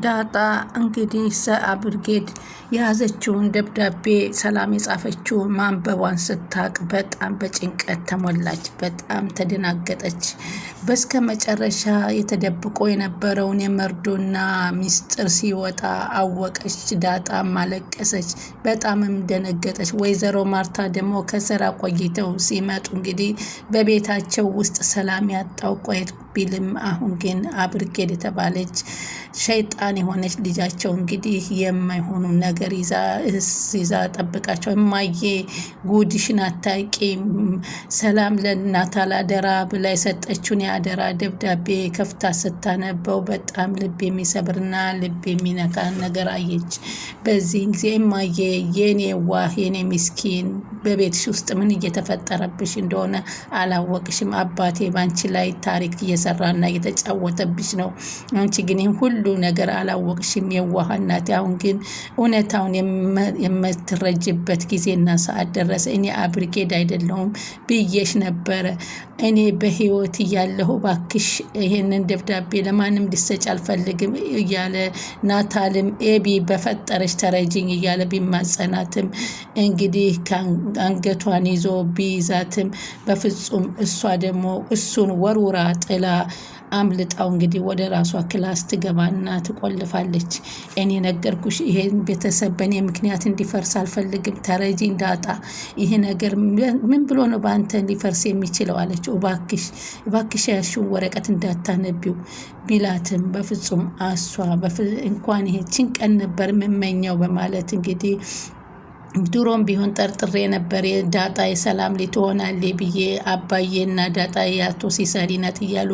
ዳጣ እንግዲህ ብርጌድ የያዘችውን ደብዳቤ ሰላም የጻፈችው ማንበቧን ስታቅ በጣም በጭንቀት ተሞላች። በጣም ተደናገጠች። በስከ መጨረሻ የተደብቆ የነበረውን የመርዶና ሚስጥር ሲወጣ አወቀች። ዳጣ ማለቀሰች፣ በጣምም ደነገጠች። ወይዘሮ ማርታ ደግሞ ከስራ ቆይተው ሲመጡ እንግዲህ በቤታቸው ውስጥ ሰላም ያጣው ቆየት ቢልም አሁን ግን ብርጌድ የተባለች ሸይጣን የሆነች ልጃቸው እንግዲህ የማይሆኑ ነገር ይዛ ጠብቃቸው። እማዬ ጉድሽን አታውቂም፣ ሰላም ለናታል አደራ ብላ የሰጠችውን የአደራ ደብዳቤ ከፍታ ስታነበው በጣም ልብ የሚሰብርና ልብ የሚነካ ነገር አየች። በዚህ ጊዜ እማዬ የኔ ዋህ የኔ ምስኪን በቤትሽ ውስጥ ምን እየተፈጠረብሽ እንደሆነ አላወቅሽም። አባቴ ባንቺ ላይ ታሪክ እየሰራና እየተጫወተብሽ ነው። አንቺ ግን ይህን ሁሉ ነገር አላወቅሽም የዋህ እናቴ። አሁን ግን እውነታውን የምትረጅበት ጊዜና ሰዓት ደረሰ። እኔ ብርጌድ አይደለሁም ብዬሽ ነበረ። እኔ በህይወት እያለሁ ባክሽ ይሄንን ደብዳቤ ለማንም ሊሰጭ አልፈልግም እያለ ናታልም ኤቢ በፈጠረች ተረጅኝ እያለ ቢማጸናትም እንግዲህ አንገቷን ይዞ ቢይዛትም በፍጹም እሷ ደግሞ እሱን ወርውራ ጥላ አምልጣው እንግዲህ ወደ ራሷ ክላስ ትገባና ትቆልፋለች። እኔ ነገርኩሽ፣ ይሄን ቤተሰብ በእኔ ምክንያት እንዲፈርስ አልፈልግም። ተረጂ ዳጣ፣ ይሄ ነገር ምን ብሎ ነው በአንተ ሊፈርስ የሚችለው አለችው። እባክሽ ያልሽውን ወረቀት እንዳታነቢው ቢላትም በፍጹም እንኳን ይሄችን ቀን ነበር የምመኘው በማለት እንግዲህ ድሮም ቢሆን ጠርጥሬ ነበር ዳጣ የሰላም ልጅ ትሆናለች ብዬ። አባዬና ዳጣ ያቶ ሲሰሪነት እያሉ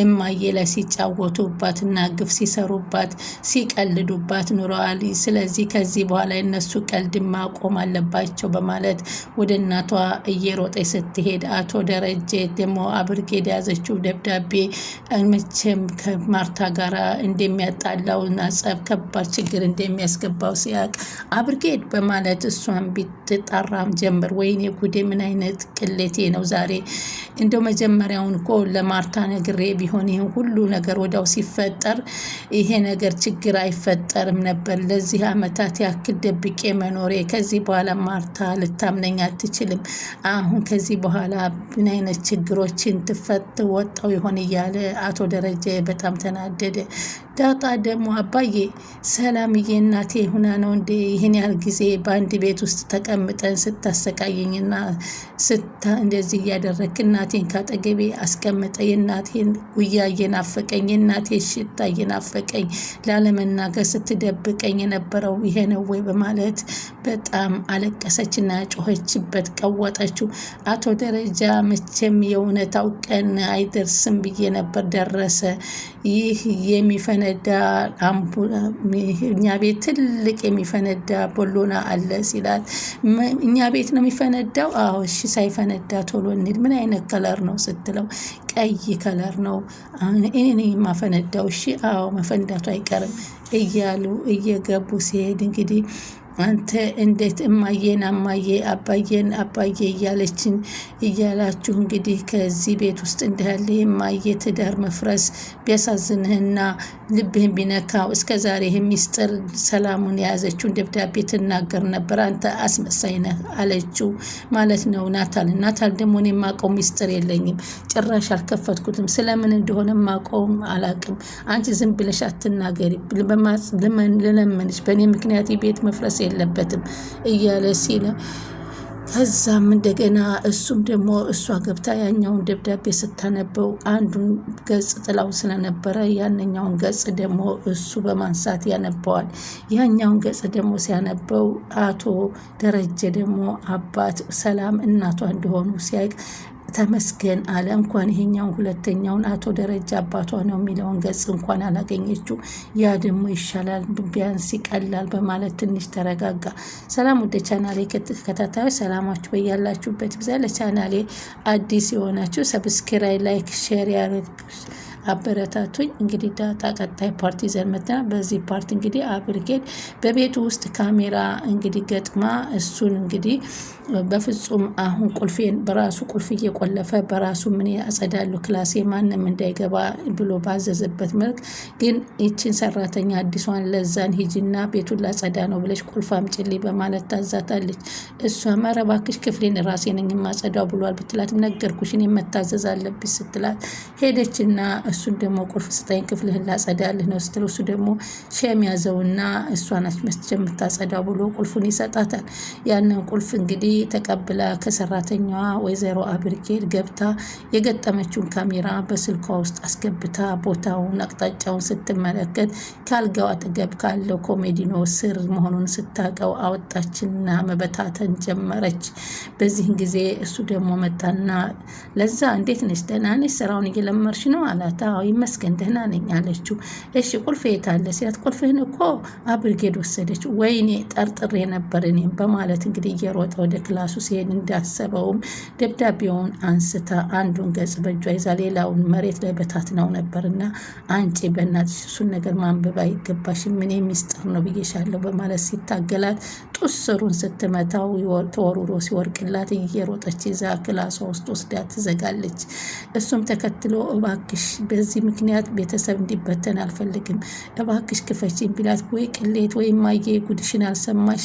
እማዬ ላይ ሲጫወቱባትና ግፍ ሲሰሩባት ሲቀልዱባት ኑረዋል። ስለዚህ ከዚህ በኋላ የነሱ ቀልድ ማቆም አለባቸው በማለት ወደ እናቷ እየሮጠች ስትሄድ አቶ ደረጀ ደግሞ ብርጌድ የያዘችው ደብዳቤ መቼም ከማርታ ጋር እንደሚያጣላውና ጸብ ከባድ ችግር እንደሚያስገባው ሲያቅ ብርጌድ በማለት እሷን ቢትጣራም ጀምር። ወይኔ ጉዴ ምን አይነት ቅሌቴ ነው ዛሬ። እንደው መጀመሪያውን እኮ ለማርታ ነግሬ ቢሆን ይሄን ሁሉ ነገር ወዲያው ሲፈጠር ይሄ ነገር ችግር አይፈጠርም ነበር። ለዚህ አመታት ያክል ደብቄ መኖሬ ከዚህ በኋላ ማርታ ልታምነኝ አትችልም። አሁን ከዚህ በኋላ ምን አይነት ችግሮችን ወጣው ይሆን እያለ አቶ ደረጀ በጣም ተናደደ። ዳጣ ደግሞ አባዬ ሰላምዬ እናቴ ሁና ነው እንዴ ይህን ያህል ጊዜ በአንድ ቤት ውስጥ ተቀምጠን ስታሰቃየኝና እንደዚህ እያደረግክ እናቴን ካጠገቤ አስቀምጠ የእናቴን ጉያ እየናፈቀኝ የእናቴ ሽታ እየናፈቀኝ ላለመናገር ስትደብቀኝ የነበረው ይሄ ነው ወይ በማለት በጣም አለቀሰችና ጮኸችበት፣ ቀወጠችው። አቶ ደረጃ መቼም የእውነታው ቀን አይደርስም ብዬ ነበር፣ ደረሰ። ይህ የሚፈነዳ እኛ ቤት ትልቅ የሚፈነዳ ቦሎና አለ ሲላት፣ እኛ ቤት ነው የሚፈነዳው? አዎ እሺ ሳይፈነዳ ቶሎ እንሂድ። ምን አይነት ከለር ነው ስትለው፣ ቀይ ከለር ነው። እኔ የማፈነዳው። እሺ አዎ መፈንዳቱ አይቀርም እያሉ እየገቡ ሲሄድ እንግዲህ አንተ እንዴት እማዬን አማዬ አባዬን አባዬ እያላችሁ እንግዲህ ከዚህ ቤት ውስጥ እንዳለ የማዬ ትዳር መፍረስ ቢያሳዝንህና ልብህን ቢነካው እስከ ዛሬ ይህ ሚስጥር ሰላሙን የያዘችውን ደብዳቤ ትናገር ነበር። አንተ አስመሳይ ነህ አለችው ማለት ነው ናታል ደግሞ እኔ የማውቀው ሚስጥር የለኝም፣ ጭራሽ አልከፈትኩትም፣ ስለምን እንደሆነ የማውቀውም አላውቅም። አንቺ ዝም ብለሽ አትናገሪ፣ ልለምንሽ፣ በእኔ ምክንያት ቤት መፍረስ የለበትም እያለ ሲለ ከዛም እንደገና እሱም ደግሞ እሷ ገብታ ያኛውን ደብዳቤ ስታነበው አንዱን ገጽ ጥላው ስለነበረ ያንኛውን ገጽ ደግሞ እሱ በማንሳት ያነበዋል። ያኛውን ገጽ ደግሞ ሲያነበው አቶ ደረጀ ደግሞ አባት ሰላም እናቷ እንደሆኑ ሲያቅ ተመስገን አለ። እንኳን ይሄኛውን ሁለተኛውን አቶ ደረጃ አባቷ ነው የሚለውን ገጽ እንኳን አላገኘችው። ያ ደግሞ ይሻላል ቢያንስ ይቀላል በማለት ትንሽ ተረጋጋ። ሰላም ወደ ቻናሌ ከተከታታዮች ሰላማችሁ በያላችሁበት ይብዛ። ለቻናሌ አዲስ የሆናችሁ ሰብስክራይብ፣ ላይክ፣ ሼር አበረታቱኝ። እንግዲህ ዳጣ ቀጣይ ፓርቲ ይዘን መጥተናል። በዚህ ፓርቲ እንግዲህ አብርጌድ በቤቱ ውስጥ ካሜራ እንግዲህ ገጥማ እሱን እንግዲህ በፍጹም አሁን ቁልፌን በራሱ ቁልፍ እየቆለፈ በራሱ ምን ያጸዳሉ ክላሴ ማንም እንዳይገባ ብሎ ባዘዘበት መልክ ግን ይችን ሰራተኛ አዲሷን ለዛን ሂጂና ቤቱን ላጸዳ ነው ብለሽ ቁልፍ አምጪልኝ በማለት ታዛታለች። እሷ ኧረ እባክሽ ክፍሌን ራሴ ነኝ የማጸዳው ብሏል ብትላት ነገርኩሽ እኔ መታዘዝ አለብሽ ስትላት ሄደችና እሱን ደግሞ ቁልፍ ስጠኝ ክፍልህን ላጸዳልህ ነው ስትለው እሱ ደግሞ ሸም ያዘውና እሷ ናች መስጀ የምታጸዳው ብሎ ቁልፉን ይሰጣታል። ያንን ቁልፍ እንግዲህ ተቀብላ ከሰራተኛዋ ወይዘሮ አብርጌል ገብታ የገጠመችውን ካሜራ በስልኳ ውስጥ አስገብታ ቦታውን አቅጣጫውን ስትመለከት ካልጋው አጠገብ ካለው ኮሜዲኖ ስር መሆኑን ስታቀው አወጣችና መበታተን ጀመረች። በዚህን ጊዜ እሱ ደግሞ መጣና ለዛ እንዴት ነሽ ደህና ነሽ ስራውን እየለመርሽ ነው አላት። አዎ ይመስገን ደህና ነኝ አለችው። እሺ ቁልፍ የት አለ ሲላት ቁልፍህን እኮ አብርጌድ ወሰደች። ወይኔ ጠርጥሬ ነበር እኔም በማለት እንግዲህ እየሮጠ ወደ ክላሱ ሲሄድ እንዳሰበውም ደብዳቤውን አንስታ አንዱን ገጽ በእጇ ይዛ ሌላውን መሬት ላይ በታትናው ነበርና አንቺ በእናትሽ እሱን ነገር ማንበብ አይገባሽም ምን ሚስጥር ነው ብዬሻለሁ በማለት ሲታገላት ጡስሩን ስትመታው ተወርውሮ ሲወርቅላት እየሮጠች ይዛ ክላሷ ውስጥ ወስዳ ትዘጋለች። እሱም ተከትሎ እባክሽ በዚህ ምክንያት ቤተሰብ እንዲበተን አልፈልግም እባክሽ ክፈችኝ ቢላት ወይ ቅሌት ወይ ማየ ጉድሽን አልሰማሽ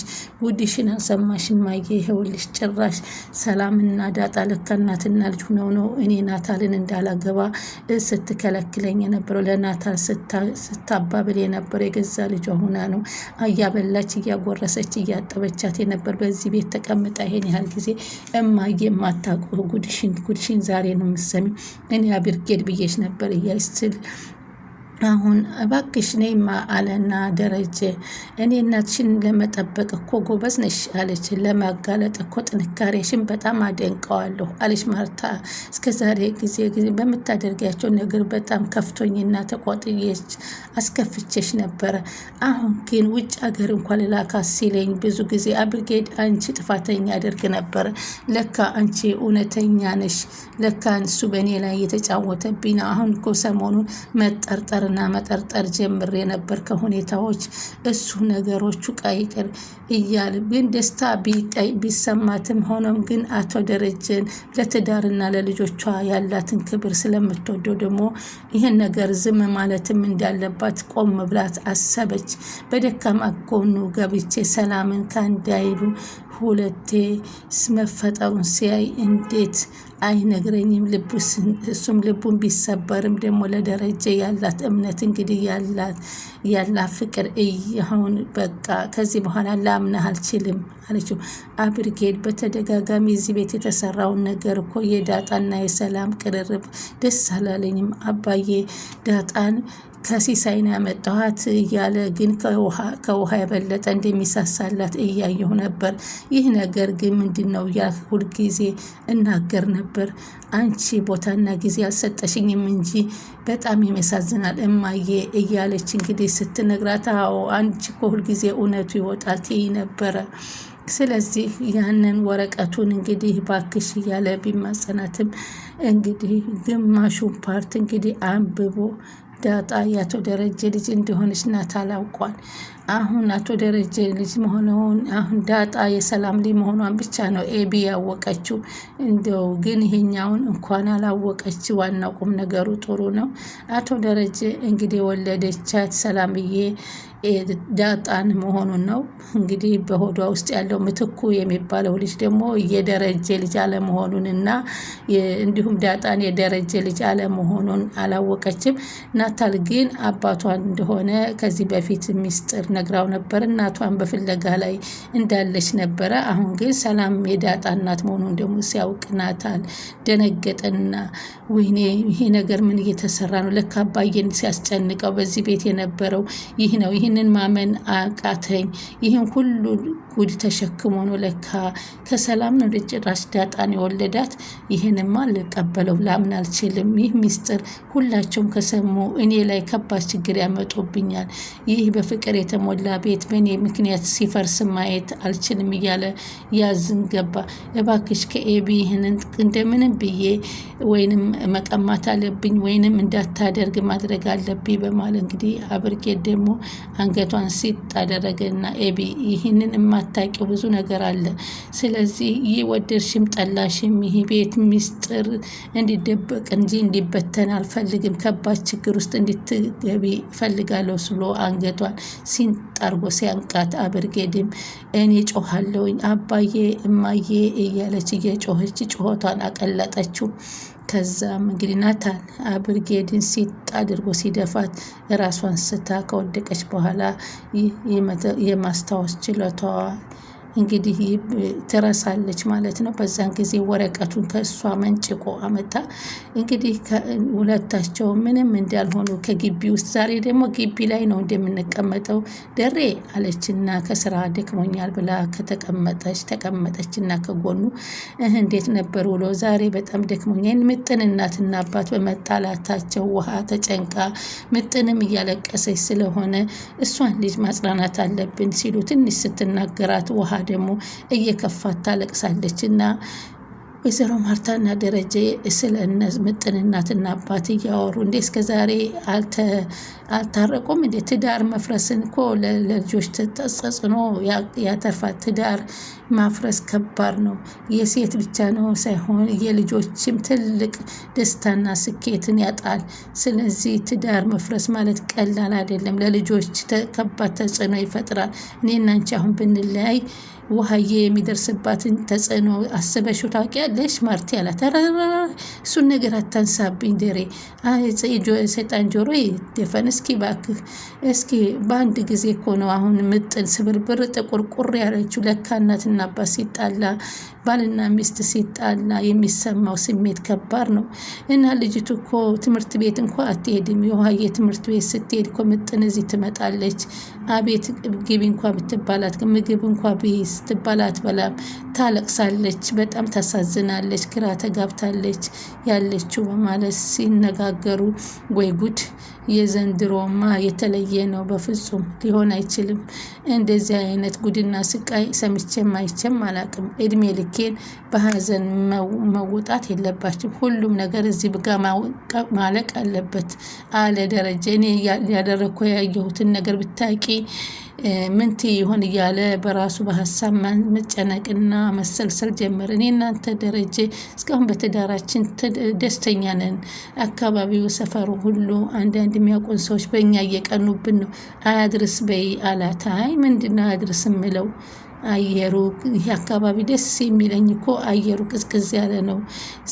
ማየ ይኸውልሽ ጭራሽ ሰላምና ዳጣ ለካ እናትና ልጅ ሆነው ነው እኔ ናታልን እንዳላገባ ስትከለክለኝ የነበረው ለናታል ስታባብል የነበረው የገዛ ልጇ ሆና ነው እያበላች እያጎረሰች እያጠበቻት የነበር በዚህ ቤት ተቀምጣ ይሄን ያህል ጊዜ እማዬ የማታውቀው ጉድሽን ዛሬ ነው የምትሰሚ እኔ አብርጌድ ብዬሽ ነበር እያለች ስል አሁን እባክሽ ነይማ አለና ደረጀ እኔ እናትሽን ለመጠበቅ እኮ ጎበዝ ነሽ አለች። ለማጋለጥ እኮ ጥንካሬሽን በጣም አደንቀዋለሁ አለች ማርታ። እስከዛሬ ጊዜ በምታደርጊያቸው ነገር በጣም ከፍቶኝና ተቆጥዬሽ አስከፍቼሽ ነበረ። አሁን ግን ውጭ ሀገር እንኳን ልላካት ሲለኝ ብዙ ጊዜ አብርጌድ አንቺ ጥፋተኛ አደርግ ነበረ። ለካ አንቺ እውነተኛ ነሽ። ለካ እሱ በእኔ ላይ የተጫወተብኝ ነው። አሁን እኮ ሰሞኑን መጠርጠር ጀምሬ ነበር ከሁኔታዎች እሱ ነገሮቹ ቀይቅር እያለ ግን ደስታ ቢሰማትም ሆኖም ግን አቶ ደረጀን ለትዳርና ለልጆቿ ያላትን ክብር ስለምትወደው ደግሞ ይህን ነገር ዝም ማለትም እንዳለባት ቆም ብላት አሰበች። በደካማ ጎኑ ገብቼ ሰላምን ካንዳይሉ ሁለቴ መፈጠሩን ሲያይ እንዴት አይነግረኝም እሱም ልቡን ቢሰበርም ደግሞ ለደረጀ ያላት እምነት እንግዲህ ያላት ፍቅር አሁን በቃ ከዚህ በኋላ ላምነህ አልችልም አለችው። አብርጌድ በተደጋጋሚ እዚህ ቤት የተሰራውን ነገር እኮ የዳጣና የሰላም ቅርርብ ደስ አላለኝም አባዬ ዳጣን ከሲሳይን ያመጣኋት እያለ ግን ከውሃ የበለጠ እንደሚሳሳላት እያየሁ ነበር። ይህ ነገር ግን ምንድን ነው እያልኩ ሁልጊዜ እናገር ነበር። አንቺ ቦታና ጊዜ አልሰጠሽኝም እንጂ በጣም ይመሳዝናል እማዬ እያለች እንግዲህ ስትነግራት አዎ አንቺ እኮ ሁልጊዜ እውነቱ ይወጣል ትይ ነበረ። ስለዚህ ያንን ወረቀቱን እንግዲህ ባክሽ እያለ ቢማጸናትም እንግዲህ ግማሹን ፓርት እንግዲህ አንብቦ ዳጣ የአቶ ደረጀ ልጅ እንደሆነች ናታል አውቋል። አሁን አቶ ደረጀ ልጅ መሆኑን አሁን ዳጣ የሰላም ልጅ መሆኗን ብቻ ነው ኤቢ ያወቀችው። እንደው ግን ይሄኛውን እንኳን አላወቀች። ዋናው ቁም ነገሩ ጥሩ ነው። አቶ ደረጀ እንግዲህ የወለደቻት ሰላምዬ ዳጣን መሆኑን ነው። እንግዲህ በሆዷ ውስጥ ያለው ምትኩ የሚባለው ልጅ ደግሞ የደረጀ ልጅ አለመሆኑን እና እንዲሁም ዳጣን የደረጀ ልጅ አለመሆኑን አላወቀችም። ናታል ግን አባቷን እንደሆነ ከዚህ በፊት ሚስጥር ነግራው ነበር። እናቷን በፍለጋ ላይ እንዳለች ነበረ። አሁን ግን ሰላም የዳጣ እናት መሆኑን ደግሞ ሲያውቅ ናታል ደነገጠና ወይኔ ይሄ ነገር ምን እየተሰራ ነው? ለካ አባዬን ሲያስጨንቀው በዚህ ቤት የነበረው ይህ ነው። ይህን ይህንን ማመን አቃተኝ። ይህን ሁሉ ጉድ ተሸክሞ ነው ለካ ከሰላም ነው ጭራሽ ዳጣን የወለዳት። ይህንማ ልቀበለው ላምን አልችልም። ይህ ሚስጥር ሁላቸውም ከሰሙ እኔ ላይ ከባድ ችግር ያመጡብኛል። ይህ በፍቅር የተሞላ ቤት በእኔ ምክንያት ሲፈርስ ማየት አልችልም እያለ ያዝን ገባ። እባክሽ ከኤቢ ይህንን እንደምንም ብዬ ወይንም መቀማት አለብኝ ወይንም እንዳታደርግ ማድረግ አለብኝ በማለት እንግዲህ አብርጌት ደግሞ አንገቷን ሲጥ አደረገና ኤቢ ይህንን የማታውቂው ብዙ ነገር አለ። ስለዚህ ይህ ወደድሽም ጠላሽም ይህ ቤት ሚስጥር እንዲደበቅ እንጂ እንዲበተን አልፈልግም። ከባድ ችግር ውስጥ እንድትገቢ እፈልጋለሁ ብሎ አንገቷን ሲንጣርጎ ሲያንቃት አብርጌድም እኔ ጮኋለሁኝ አባዬ እማዬ እያለች እየጮኸች ጩኸቷን አቀለጠችው። ከዛም እንግዲህ ናታን አብርጌድን ሲጥ አድርጎ ሲደፋት ራሷን ስታ ከወደቀች በኋላ የማስታወስ ችሎታዋ እንግዲህ ትረሳለች ማለት ነው። በዛን ጊዜ ወረቀቱን ከእሷ መንጭቆ አመታ እንግዲህ ሁለታቸው ምንም እንዳልሆኑ ከግቢ ውስጥ ዛሬ ደግሞ ግቢ ላይ ነው እንደምንቀመጠው ደሬ አለችና ከስራ ደክሞኛል ብላ ተቀመጠችና ከጎኑ እንዴት ነበር ውሎ? ዛሬ በጣም ደክሞኛል። ምጥን እናትና አባት በመጣላታቸው ውሃ ተጨንቃ ምጥንም እያለቀሰች ስለሆነ እሷን ልጅ ማጽናናት አለብን ሲሉ ትንሽ ስትናገራት ውሃ ደግሞ እየከፋት ታለቅሳለች። እና ወይዘሮ ማርታና ደረጀ ስለ ምጥን እናትና አባት እያወሩ እንዴ እስከ ዛሬ አልታረቁም እንዴ? ትዳር መፍረስን እኮ ለልጆች ተጽዕኖ ያተርፋል። ትዳር ማፍረስ ከባድ ነው። የሴት ብቻ ነው ሳይሆን የልጆችም ትልቅ ደስታና ስኬትን ያጣል። ስለዚህ ትዳር መፍረስ ማለት ቀላል አይደለም። ለልጆች ከባድ ተጽዕኖ ይፈጥራል። እኔና አንቺ አሁን ብንለያይ ውሃዬ የሚደርስባትን ተጽዕኖ አስበሽው ታውቂያለሽ? ማርቲ አላት። እሱን ነገር አታንሳብኝ ደሬ፣ ሰይጣን ጆሮ ይደፈን። እስኪ እባክህ እስኪ በአንድ ጊዜ እኮ ነው አሁን ምጥን ስብርብር ጥቁርቁር ያለችው። ለካ እናትና አባት ሲጣላ ባልና ሚስት ሲጣላ የሚሰማው ስሜት ከባድ ነው። እና ልጅቱ እኮ ትምህርት ቤት እንኳ አትሄድም። የውሃዬ ትምህርት ቤት ስትሄድ እኮ ምጥን እዚህ ትመጣለች። አቤት ግቢ እንኳ ብትባላት ምግብ እንኳ ስትባላት በላም ታለቅሳለች። በጣም ታሳዝናለች። ግራ ተጋብታለች ያለችው በማለት ሲነጋገሩ ወይ ጉድ! የዘንድሮማ የተለየ ነው። በፍጹም ሊሆን አይችልም። እንደዚህ አይነት ጉድና ስቃይ ሰምቼም አይቼም አላቅም። እድሜ ልኬን በሀዘን መውጣት የለባችም። ሁሉም ነገር እዚህ ብጋ ማለቅ አለበት አለ ደረጀ። እኔ ያደረግኩ ያየሁትን ነገር ብታቂ ምንት ይሆን እያለ በራሱ በሀሳብ መጨነቅና መሰልሰል ጀመረ። እኔ እናንተ ደረጀ እስካሁን በትዳራችን ደስተኛ ነን። አካባቢው ሰፈሩ ሁሉ አንዳንድ የሚያውቁን ሰዎች በእኛ እየቀኑብን ነው። አያድርስ በይ አላት። አይ ምንድነው አያድርስ የምለው? አየሩ ይህ አካባቢ ደስ የሚለኝ እኮ አየሩ ቅዝቅዝ ያለ ነው፣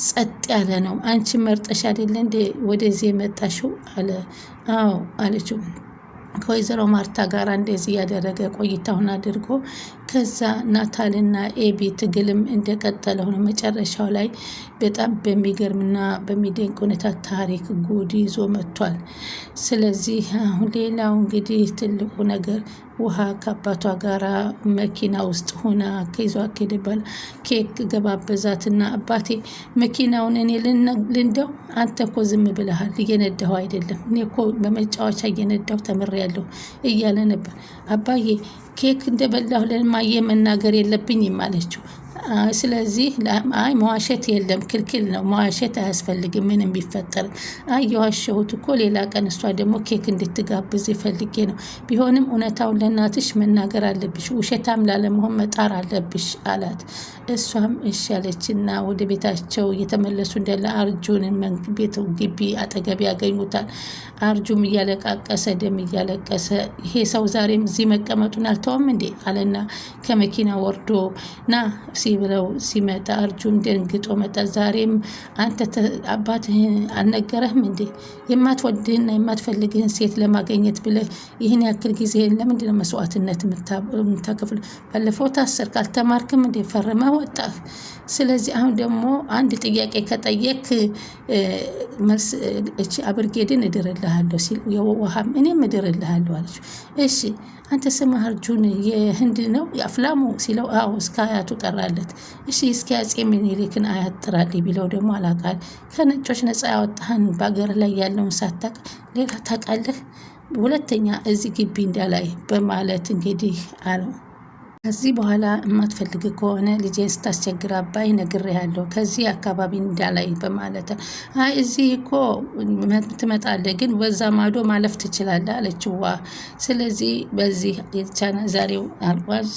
ጸጥ ያለ ነው። አንቺ መርጠሽ አይደለ እንዴ ወደዚህ የመጣሽው አለ። አዎ አለችው። ከወይዘሮ ማርታ ጋር እንደዚህ ያደረገ ቆይታውን አድርጎ ከዛ ናታልና ኤቢ ትግልም እንደቀጠለ ሆነ። መጨረሻው ላይ በጣም በሚገርምና በሚደንቅ ሁኔታ ታሪክ ጉድ ይዞ መጥቷል። ስለዚህ አሁን ሌላው እንግዲህ ትልቁ ነገር ውሃ ከአባቷ ጋራ መኪና ውስጥ ሆና ከይዟ ከደባል ኬክ ገባበዛትና አባቴ መኪናውን እኔ ልንደው፣ አንተ እኮ ዝም ብለሃል፣ እየነዳሁ አይደለም፣ እኔ እኮ በመጫወቻ እየነዳሁ ተምሬያለሁ እያለ ነበር። አባዬ ኬክ እንደበላሁ ለማየ መናገር የለብኝም አለችው። ስለዚህ አይ መዋሸት የለም ክልክል ነው፣ መዋሸት አያስፈልግም ምንም ቢፈጠር። አይ የዋሸሁት እኮ ሌላ ቀን እሷ ደግሞ ኬክ እንድትጋብዝ ፈልጌ ነው። ቢሆንም እውነታውን ለእናትሽ መናገር አለብሽ፣ ውሸታም ላለመሆን መጣር አለብሽ አላት። እሷም እሺ ያለችና ወደ ቤታቸው እየተመለሱ እንዳለ አርጁንን ቤቱ ግቢ አጠገብ ያገኙታል። አርጁም እያለቃቀሰ ደም እያለቀሰ ይሄ ሰው ዛሬም እዚህ መቀመጡን አልተውም እንዴ አለና ከመኪና ወርዶ ና ብለው ሲመጣ አርጁም ደንግጦ መጣ። ዛሬም አንተ አባትህ አልነገረህም እንዴ? የማትወድህና የማትፈልግህን ሴት ለማገኘት ብለህ ይህን ያክል ጊዜ ለምንድነው መስዋዕትነት የምታከፍል? ባለፈው ታሰርክ፣ አልተማርክም እንዴ? ፈርመህ ወጣህ። ስለዚህ አሁን ደግሞ አንድ ጥያቄ ከጠየክ መልስ እቺ አብርጌድን እድርልሃለሁ ሲል የውሃም እኔም እድርልሃለሁ አለች። እሺ አንተ ስምህ አርጁን የህንድ ነው የአፍላሙ ሲለው አዎ እስከ አያቱ ጠራለት። እሺ እስኪ አፄ ምኒልክን አያት ጥራልኝ ቢለው ደግሞ አላቃል። ከነጮች ነፃ ያወጣህን በሀገር ላይ ያለውን ሳታቅ ሌላ ታውቃለህ? ሁለተኛ እዚህ ግቢ እንዳላይ በማለት እንግዲህ አለው። ከዚህ በኋላ የማትፈልግ ከሆነ ልጄን ስታስቸግር አባይ ነግሬሃለሁ ከዚህ አካባቢ እንዳላይ በማለት አይ እዚህ እኮ ትመጣለህ፣ ግን በዛ ማዶ ማለፍ ትችላለህ አለችዋ። ስለዚህ በዚህ ዛሬው አልቋል።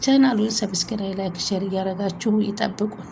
ቻናሉን ሰብስክራይብ፣ ላይክ፣ ሼር እያደረጋችሁ ይጠብቁን።